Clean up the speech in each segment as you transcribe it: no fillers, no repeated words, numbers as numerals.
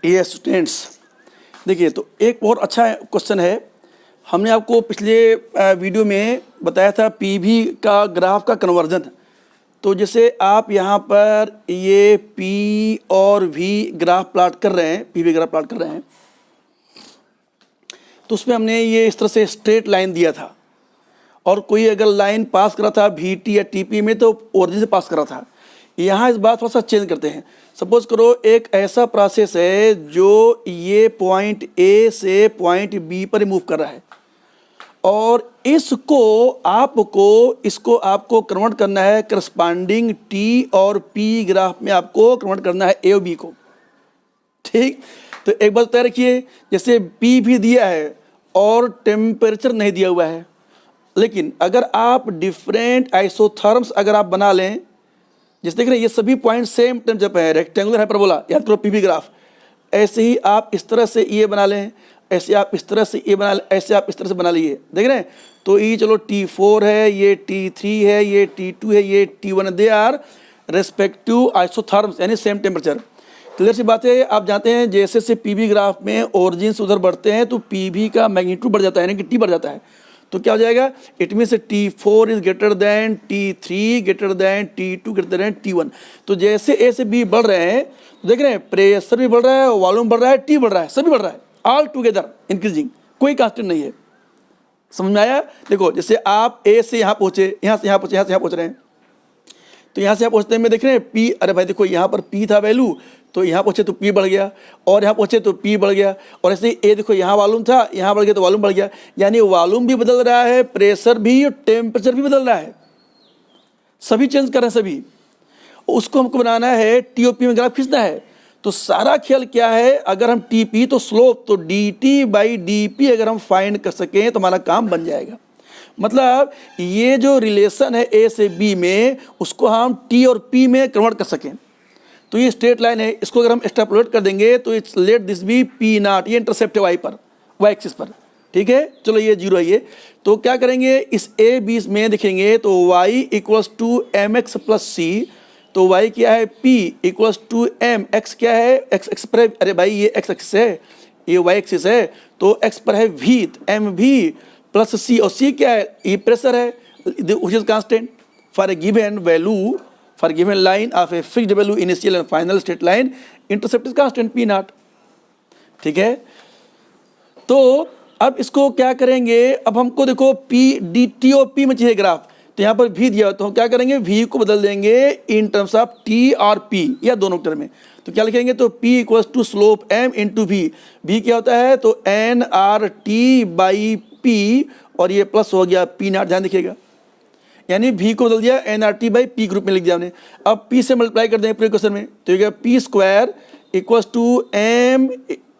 ये स्टूडेंट्स देखिए, तो एक बहुत अच्छा क्वेश्चन है। हमने आपको पिछले वीडियो में बताया था पीवी का ग्राफ का कन्वर्जन। तो जैसे आप यहाँ पर ये पी और वी ग्राफ प्लाट कर रहे हैं, पीवी ग्राफ प्लाट कर रहे हैं, तो उसमें हमने ये इस तरह से स्ट्रेट लाइन दिया था, और कोई अगर लाइन पास कर रहा था वीटी या टीपी में तो ओरिजिन से पास कर रहा था। यहाँ इस बात थोड़ा सा चेंज करते हैं। सपोज करो एक ऐसा प्रोसेस है जो ये पॉइंट ए से पॉइंट बी पर मूव कर रहा है, और इसको आपको कन्वर्ट करना है करस्पॉन्डिंग टी और पी ग्राफ में, आपको कन्वर्ट करना है ए और बी को। ठीक, तो एक बात तय रखिए, जैसे पी भी दिया है और टेम्परेचर नहीं दिया हुआ है, लेकिन अगर आप डिफरेंट आइसोथर्म्स अगर आप बना लें, जैसे देख रहे हैं ये सभी पॉइंट सेम टेम्परेचर पे है, रेक्टेंगुलर हाइपरबोला, याद करो पीवी ग्राफ। ऐसे ही आप इस तरह से ये बना लें, ऐसे आप इस तरह से ये बना लें, ऐसे आप इस तरह से बना लीजिए। देख रहे हैं, तो ये चलो T4 है, ये T3 है, ये T2 है, ये T1 है। दे आर रेस्पेक्टिव आइसोथर्म्स, यानी सेम टेम्परेचर। क्लियर सी बात है। आप जानते हैं जैसे जैसे पीवी ग्राफ में ओरिजिन से उधर बढ़ते हैं तो पीवी का मैग्नीट्यूड बढ़ जाता है, यानी कि टी बढ़ जाता है। तो क्या हो जाएगा, it means T4 is greater than T3 greater than T2 greater than T1। तो जैसे ए से बी बढ़ रहे हैं, तो देख रहे हैं प्रेशर भी बढ़ रहा है, वॉल्यूम बढ़ रहा है, टी बढ़ रहा है, सभी बढ़ रहा है, ऑल टुगेदर इंक्रीजिंग, कोई कांस्टेंट नहीं है। समझ में आया? देखो जैसे आप ए से यहाँ पहुँचे, यहाँ से यहाँ पहुँचे, यहाँ से यहाँ पहुँच रहे हैं, तो यहाँ से यहाँ पहुँचते में देख रहे हैं पी, अरे भाई देखो यहाँ पर पी था वैल्यू, तो यहाँ पहुँचे तो पी बढ़ गया, और यहाँ पहुँचे तो पी बढ़ गया, और ऐसे ए देखो यहाँ वॉल्यूम था, यहाँ बढ़ गया तो वॉल्यूम बढ़ गया। यानी वॉल्यूम भी बदल रहा है, प्रेशर भी और टेम्परेचर भी बदल रहा है, सभी चेंज कर रहे हैं सभी। उसको हमको बनाना है, टीओपी में ग्राफ खींचना है। तो सारा खेल क्या है, अगर हम टीपी तो स्लोप, तो dt बाई डी अगर हम फाइंड कर सकें तो हमारा काम बन जाएगा। मतलब ये जो रिलेशन है ए से बी में, उसको हम टी और पी में कन्वर्ट कर सकें। तो ये स्ट्रेट लाइन है, इसको अगर हम एक्सट्रापोलेट कर देंगे तो it's let this be P naught, ये इंटरसेप्ट है वाई पर, वाई एक्सिस पर। ठीक है, चलो ये जीरो है ये। तो क्या करेंगे, इस ए बी में देखेंगे तो y equals to m x plus c, तो y क्या है, p equals to m, x क्या है, x पर है, अरे भाई ये x एक्सिस है, ये y एक्सिस है, तो x पर है v, M V plus c, और c क्या है, ये प्रेशर है which is constant for a given value, for a given line of a fixed value initial and final straight line, intercept is constant p naught। ठीक है, तो अब इसको क्या करेंगे, अब हमको देखो p D T O P में चाहिए ग्राफ, तो यहाँ पर v दिया, तो हम क्या करेंगे, v को बदल देंगे इन टर्म्स ऑफ t और p, या दोनों टर्म में। तो क्या लिखेंगे, तो p equals to slope m into v, v क्या होता है, तो N R T by p, और ये प्लस हो गया p नॉट, ध्यान देखिएगा, यानी v को बदल दिया N R T by p group में लिख दिया हमने। अब p से मल्टीप्लाई कर देंगे पूरे क्वेश्चन में, तो ये P square equals to M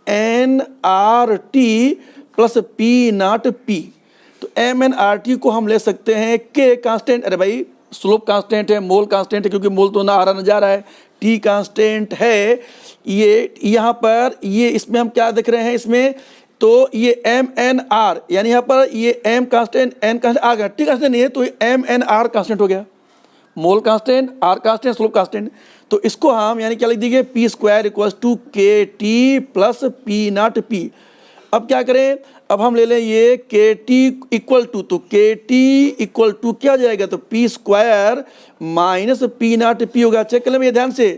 N R T plus P naught P. तो एम एन आर टी को हम ले सकते हैं के कांस्टेंट, अरे भाई स्लोप कांस्टेंट है, मोल कांस्टेंट है, क्योंकि मोल तो ना आ रहा ना जा रहा है, टी कांस्टेंट है। ये यहाँ पर ये इसमें हम क्या देख रहे हैं इसमें, तो ये एम एन आर, यानी यहाँ पर ये एम कांस्टेंट एन कांस्टेंट आ गया, टी कांस्टेंट नहीं है, तो एम एन आर कांस्टेंट हो गया, mole constant, R constant, slope constant. तो इसको हम यानी क्या लिख देंगे, P square equals to K T plus P naught P. अब क्या करें, अब हम ले लें ये के टी इक्वल टू, तो के टी इक्वल टू क्या हो जाएगा, तो P square minus P naught P होगा। चेक कर लें ये ध्यान से,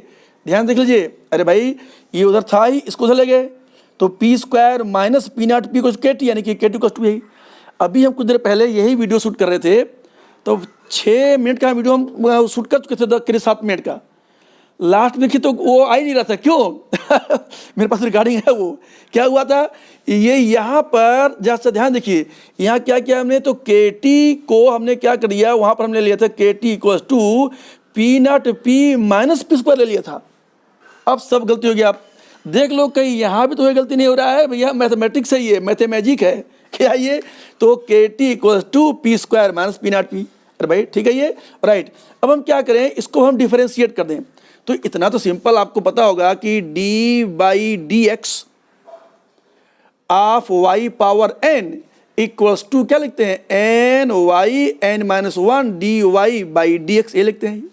ध्यान देख लीजिए, अरे भाई ये उधर था ही, इसको उधर ले गए, तो P square minus P naught P को के टी, यानी कि के टी को टू। यही अभी हम कुछ देर पहले यही वीडियो शूट कर रहे थे, तो 6 मिनट का वीडियो हम शूट कर चुके थे, करीब 7 मिनट का। लास्ट में तो वो आ ही नहीं रहा था, क्यों मेरे पास रिकॉर्डिंग है। वो क्या हुआ था, ये यहाँ पर जैसा ध्यान देखिए, यहाँ क्या किया हमने, तो के टी को हमने क्या कर दिया, वहाँ पर हमने लिया था K T equal to P naught P minus P square ले लिया था। अब सब गलती हो गया, आप देख लो कहीं यहाँ भी तो ये गलती नहीं हो रहा है भैया, मैथमेटिक्स है ये, मैथमेजिक है क्या ये, तो K T equal to P square minus P naught P. अरे भाई ठीक है ये राइट। अब हम क्या करें, इसको हम डिफरेंशिएट कर दें, तो इतना तो सिंपल आपको पता होगा कि D by D X of Y power N equals to क्या लिखते हैं, N Y N minus one D Y by D X, ये लिखते हैं।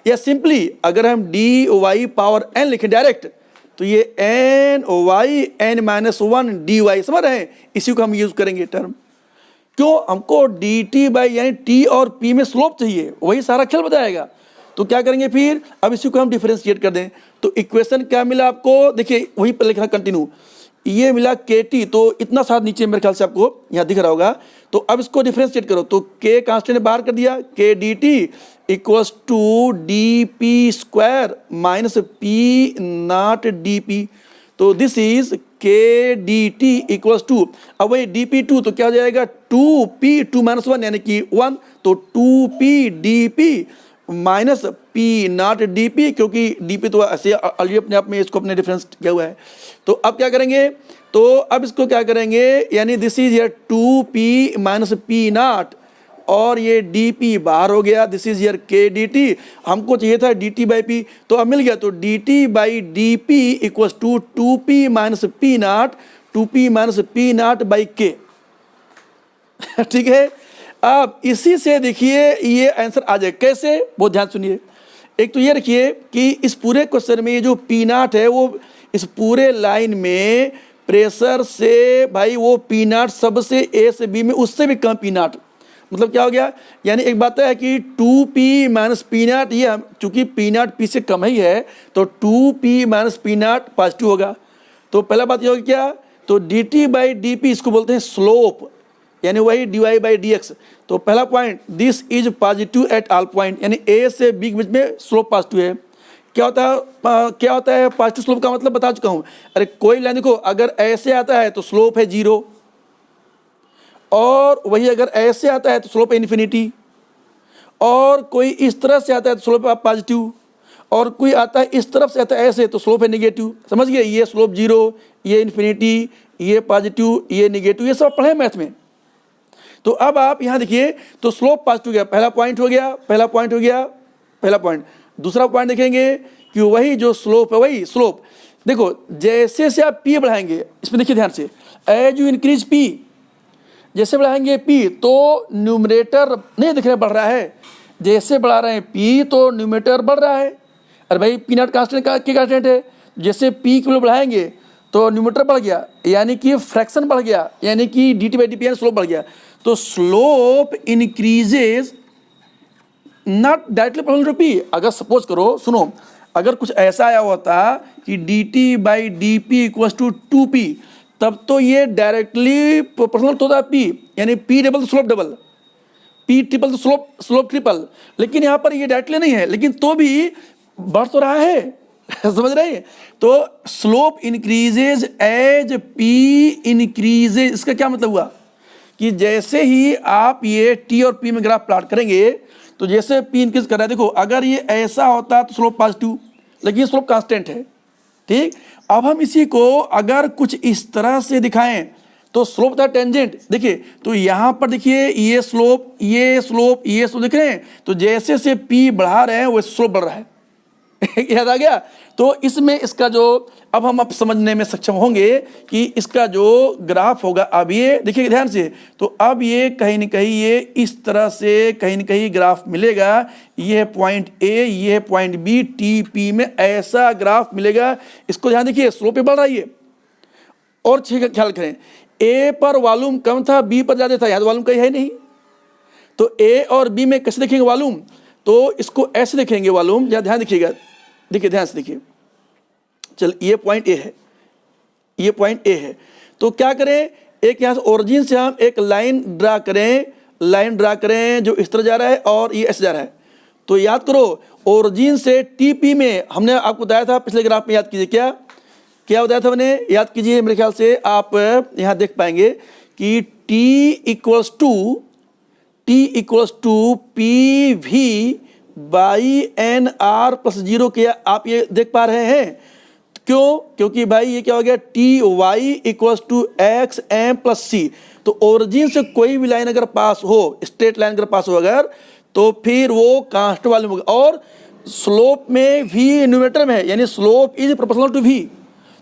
या सिंपली अगर हम डी वाई पावर एन लिखें डायरेक्ट, तो ये N Y N minus one D Y, समझ रहे हैं, इसी को हम यूज करेंगे टर्म। क्यों? हमको डी टी बाई यानी टी और पी में स्लोप चाहिए, वही सारा खेल बताएगा। तो क्या करेंगे फिर, अब इसी को हम डिफरेंशिएट कर दें, तो इक्वेशन क्या मिला आपको, देखिए वही पर लिखना कंटिन्यू, ये मिला के टी, तो इतना साथ नीचे मेरे ख्याल से आपको यहाँ दिख रहा होगा। तो अब इसको डिफरेंशिएट करो, तो के कांस्टेंट बाहर कर दिया, K D T equals to D P square minus P naught D P, तो this is K D T equals to, अब वही डी पी टू, तो क्या हो जाएगा, two P two minus one यानी कि वन, तो two P D P minus P naught D P, क्योंकि डी पी तो ऐसे ऑलरेडी अपने आप में इसको अपने डिफरेंस किया हुआ है। तो अब क्या करेंगे, तो अब इसको क्या करेंगे, यानी this is your two P minus P naught, और ये डी पी बाहर हो गया, दिस इज यर के डी टी, हमको चाहिए था डी टी बाई पी, तो अब मिल गया, तो D T by D P equals to two P minus P naught, two P minus P naught by K. ठीक है, अब इसी से देखिए ये आंसर आ जाए, कैसे, बहुत ध्यान सुनिए। एक तो ये रखिए कि इस पूरे क्वेश्चन में ये जो पी नॉट है वो इस पूरे लाइन में प्रेशर से भाई वो पी नॉट सबसे ए से बी में उससे भी कम पी नॉट, मतलब क्या हो गया, यानी एक बात है कि two P minus P naught, ये चूंकि पी नॉट पी से कम ही है तो two P minus P naught positive होगा। तो पहला बात ये होगी क्या, तो D T by D P इसको बोलते हैं स्लोप, यानी वही D Y by D X. तो पहला point, this is positive at all point, यानी ए से बी के बीच में स्लोप पॉजिटिव है। क्या होता है पॉजिटिव स्लोप का मतलब बता चुका हूँ। अरे कोई लाइन देखो, अगर ऐसे आता है तो स्लोप है जीरो, और वही अगर ऐसे आता है तो स्लोप है इन्फिनिटी, और कोई इस तरह से आता है तो स्लोप है पॉजिटिव, और कोई आता है इस तरफ से आता है ऐसे तो स्लोप है नेगेटिव। समझ गए, ये स्लोप जीरो, ये इन्फिनिटी, ये पॉजिटिव, ये नेगेटिव, ये सब पढ़े मैथ में। तो अब आप यहाँ देखिए, तो स्लोप पॉजिटिव गया, पहला पॉइंट हो गया, पहला पॉइंट हो गया, पहला पॉइंट। दूसरा पॉइंट देखेंगे कि वही जो स्लोप है वही स्लोप, देखो जैसे से आप पी बढ़ाएंगे, इसमें देखिए ध्यान से, एज यू इंक्रीज पी, जैसे बढ़ाएंगे पी तो न्यूमरेटर नहीं दिख रहा बढ़ रहा है, जैसे बढ़ा रहे हैं पी तो न्यूमरेटर बढ़ रहा है। अरे भाई पी नॉट कांस्टेंट का कांस्टेंट है, जैसे पी की वैल्यू बढ़ाएंगे तो न्यूमरेटर बढ़ गया, यानी कि फ्रैक्शन बढ़ गया, यानी कि D T by D P slope बढ़ गया। तो slope increases not directly proportional to P. अगर सपोज करो, सुनो, अगर कुछ ऐसा आया होता कि D T by D P equals to two P, तब तो ये डायरेक्टली प्रोपोर्शनल होता है पी, यानी पी डबल तो स्लोप डबल, पी ट्रिपल तो स्लोप ट्रिपल, लेकिन यहाँ पर ये डायरेक्टली नहीं है, लेकिन तो भी बढ़ तो रहा है। समझ रहे हैं, तो slope increases as P increases, इसका क्या मतलब हुआ कि जैसे ही आप ये टी और पी में ग्राफ प्लॉट करेंगे तो जैसे पी इंक्रीज कर रहा है, देखो अगर ये ऐसा होता तो स्लोप पॉजिटिव, लेकिन स्लोप कांस्टेंट है। ठीक, अब हम इसी को अगर कुछ इस तरह से दिखाएं तो स्लोप था टेंजेंट, देखिए तो यहाँ पर देखिए ये स्लोप ये स्लोप ये स्लोप दिख रहे हैं, तो जैसे से पी बढ़ा रहे हैं वो स्लोप बढ़ रहा है। याद आ गया। तो इसमें इसका जो अब हम समझने में सक्षम होंगे कि इसका जो ग्राफ होगा, अब ये देखिए ध्यान से, तो अब ये कहीं न कहीं ये इस तरह से कहीं न कहीं ग्राफ मिलेगा, ये है पॉइंट ए, ये है पॉइंट बी, टी पी में ऐसा ग्राफ मिलेगा। इसको ध्यान देखिए, स्लोप पे बढ़ रहा है ये, और ख्याल करें ए पर वॉल्यूम कम था, बी पर ज़्यादा था, यहाँ तो वॉल्यूम कहीं है नहीं, तो ए और बी में कैसे देखेंगे वॉल्यूम, तो इसको ऐसे देखेंगे वॉल्यूम, या ध्यान देखिएगा, देखिए ध्यान से देखिए, चल ये पॉइंट ए है, ये पॉइंट ए है, तो क्या करें, एक यहाँ से ओरिजिन से हम एक लाइन ड्रा करें, जो इस तरह जा रहा है और ये ऐसे जा रहा है। तो याद करो ओरिजिन से टीपी में हमने आपको बताया था पिछले ग्राफ में, याद कीजिए क्या बताया था मैंने, याद कीजिए, मेरे ख्याल से आप यहाँ देख पाएंगे कि T equals to P V by N R plus zero, किया आप ये देख पा रहे हैं, क्यों, क्योंकि भाई ये क्या हो गया, T Y equals to x m plus c. तो ओरिजिन से कोई भी लाइन अगर पास हो, स्ट्रेट लाइन अगर पास हो अगर, तो फिर वो कांस्टेंट वॉल्यूम होगा, और स्लोप में वी न्यूमरेटर में है, यानी slope is proportional to V,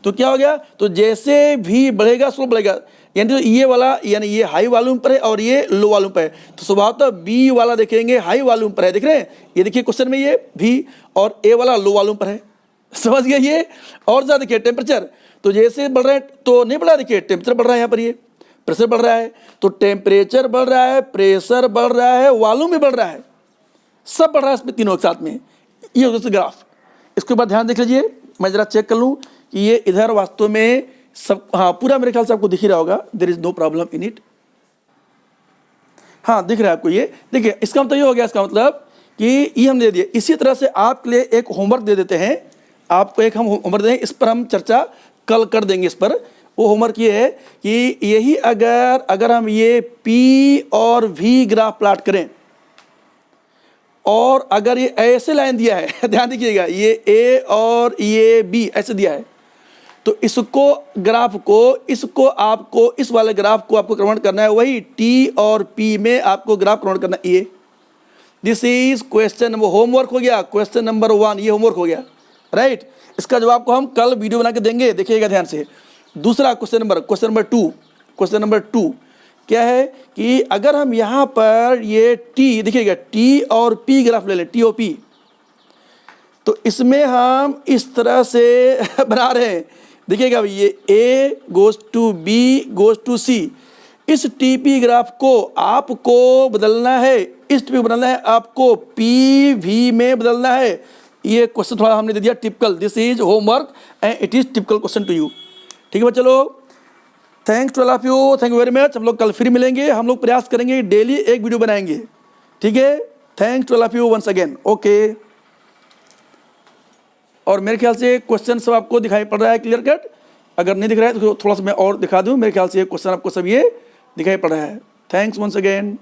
तो क्या हो गया, तो जैसे भी बढ़ेगा स्लोप बढ़ेगा, यानी तो ये वाला यानी ये हाई वॉल्यूम पर है और ये लो वॉल्यूम पर है, तो स्वभावतः बी वाला देखेंगे हाई वॉल्यूम पर है, देख रहे हैं, ये देखिए क्वेश्चन में ये भी, और ए वाला लो वॉल्यूम पर है, समझ गया ये। और ज़्यादा देखिए टेम्परेचर, तो जैसे बढ़ रहा है तो नहीं बढ़ा, देखिए टेम्परेचर बढ़ रहा है, यहाँ पर ये प्रेशर बढ़ रहा है, तो टेम्परेचर बढ़ रहा है, प्रेशर बढ़ रहा है, वॉल्यूम भी बढ़ रहा है, सब बढ़ रहा है इसमें तीनों एक साथ में, ये होगा ग्राफ। इसके बाद ध्यान देख लीजिए, मैं जरा चेक कर लूँ कि ये इधर वास्तव में सब, हाँ पूरा मेरे ख्याल से आपको दिख ही रहा होगा, there is no problem in it. हाँ दिख रहा है आपको ये, देखिए इसका मतलब ये हो गया, इसका मतलब कि ये हम दे दिए। इसी तरह से आपके लिए एक होमवर्क दे देते हैं, आपको एक हम होमवर्क दें, इस पर हम चर्चा कल कर देंगे इस पर। वो होमवर्क ये है कि यही अगर हम ये पी और वी ग्राफ प्लाट करें, और अगर ये ऐसे लाइन दिया है ध्यान दीजिएगा, ये ए और ये बी ऐसे दिया है, तो इसको ग्राफ को, इसको आपको, इस वाले ग्राफ को आपको कन्वर्ट करना है वही टी और पी में, आपको ग्राफ कन्वर्ट करना है ये। This is question number, homework हो गया क्वेश्चन नंबर 1, ये होमवर्क हो गया, राइट। इसका जवाब को हम कल वीडियो बना के देंगे, देखिएगा ध्यान से। दूसरा क्वेश्चन नंबर 2 क्या है कि अगर हम यहाँ पर ये टी, देखिएगा टी और पी ग्राफ ले लें, टी और पी, तो इसमें हम इस तरह से बना रहे हैं, देखिएगा ये a goes to b goes to c, इस टीपी ग्राफ को आपको बदलना है, इस टीपी बदलना है आपको, पी वी में बदलना है। ये क्वेश्चन थोड़ा हमने दे दिया typical, this is homework and it is typical question to you, ठीक है बच्चे लोग। Thanks to all of you, thank you very much. हम लोग कल फिर मिलेंगे, हम लोग प्रयास करेंगे डेली एक वीडियो बनाएंगे, ठीक है। Thanks to all of you once again, okay. और मेरे ख्याल से क्वेश्चन सब आपको दिखाई पड़ रहा है क्लियर कट, अगर नहीं दिख रहा है तो थोड़ा सा मैं और दिखा दूं, मेरे ख्याल से क्वेश्चन आपको सब ये दिखाई पड़ रहा है। Thanks once again.